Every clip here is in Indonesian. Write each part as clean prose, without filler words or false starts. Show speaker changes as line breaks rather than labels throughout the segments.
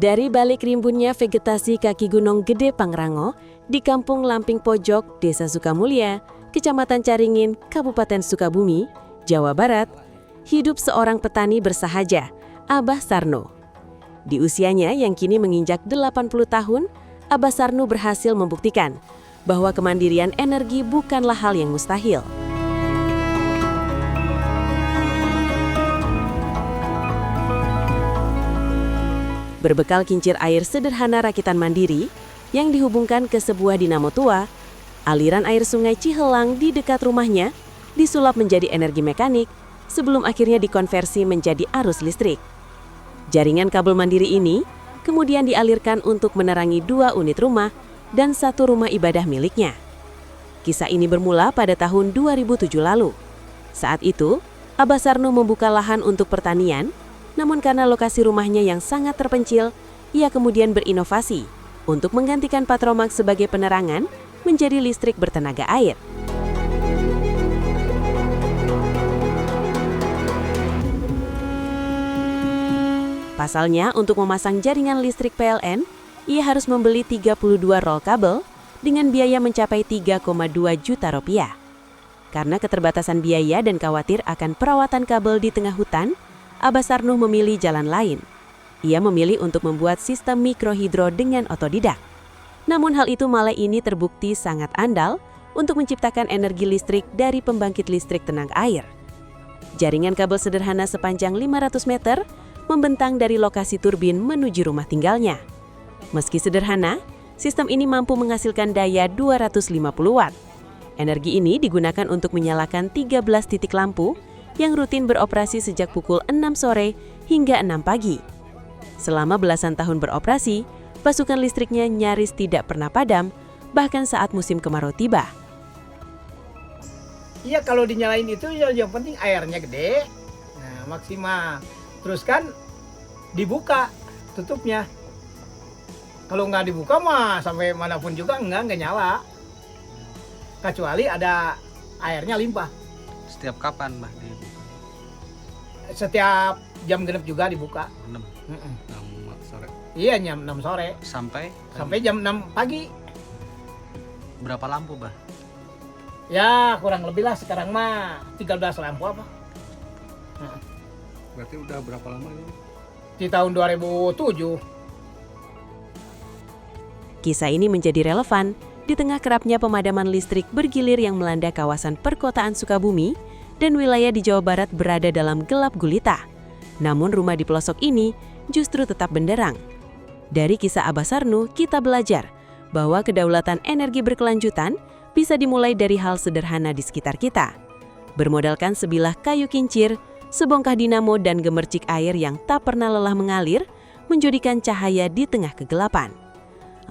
Dari balik rimbunnya vegetasi kaki Gunung Gede Pangrango di Kampung Lamping Pojok, Desa Sukamulya, Kecamatan Caringin, Kabupaten Sukabumi, Jawa Barat, hidup seorang petani bersahaja, Abah Sarno. Di usianya yang kini menginjak 80 tahun, Abah Sarno berhasil membuktikan bahwa kemandirian energi bukanlah hal yang mustahil. Berbekal kincir air sederhana rakitan mandiri yang dihubungkan ke sebuah dinamo tua, aliran air sungai Cihelang di dekat rumahnya disulap menjadi energi mekanik sebelum akhirnya dikonversi menjadi arus listrik. Jaringan kabel mandiri ini kemudian dialirkan untuk menerangi 2 unit rumah dan 1 rumah ibadah miliknya. Kisah ini bermula pada tahun 2007 lalu. Saat itu, Abah Sarno membuka lahan untuk pertanian. Namun karena lokasi rumahnya yang sangat terpencil, ia kemudian berinovasi untuk menggantikan Patromak sebagai penerangan menjadi listrik bertenaga air. Pasalnya, untuk memasang jaringan listrik PLN, ia harus membeli 32 rol kabel dengan biaya mencapai 3,2 juta rupiah. Karena keterbatasan biaya dan khawatir akan perawatan kabel di tengah hutan, Abah Sarno memilih jalan lain. Ia memilih untuk membuat sistem mikrohidro dengan otodidak. Namun hal itu malah ini terbukti sangat andal untuk menciptakan energi listrik dari pembangkit listrik tenaga air. Jaringan kabel sederhana sepanjang 500 meter membentang dari lokasi turbin menuju rumah tinggalnya. Meski sederhana, sistem ini mampu menghasilkan daya 250 watt. Energi ini digunakan untuk menyalakan 13 titik lampu yang rutin beroperasi sejak pukul 6 sore hingga 6 pagi. Selama belasan tahun beroperasi, pasokan listriknya nyaris tidak pernah padam, bahkan saat musim kemarau tiba.
Iya, kalau dinyalain itu yang penting airnya gede, nah maksimal. Terus kan dibuka tutupnya. Kalau nggak dibuka mah sampai manapun juga nggak nyala. Kecuali ada airnya limpah.
Setiap kapan, Mbah?
Setiap jam genep juga dibuka.
6 sore.
Iya, jam 6 sore.
Sampai
jam 6 pagi.
Berapa lampu, Mbah?
Ya, kurang lebih lah sekarang mah 13 lampu apa. Nah.
Berarti udah berapa lama ini?
Di tahun 2007.
Kisah ini menjadi relevan di tengah kerapnya pemadaman listrik bergilir yang melanda kawasan perkotaan Sukabumi dan wilayah di Jawa Barat berada dalam gelap gulita. Namun rumah di pelosok ini justru tetap benderang. Dari kisah Abah Sarno, kita belajar bahwa kedaulatan energi berkelanjutan bisa dimulai dari hal sederhana di sekitar kita. Bermodalkan sebilah kayu kincir, sebongkah dinamo dan gemercik air yang tak pernah lelah mengalir, menjadikan cahaya di tengah kegelapan.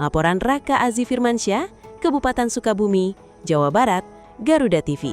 Laporan Raka Azi Firmansyah, Kabupaten Sukabumi, Jawa Barat, Garuda TV.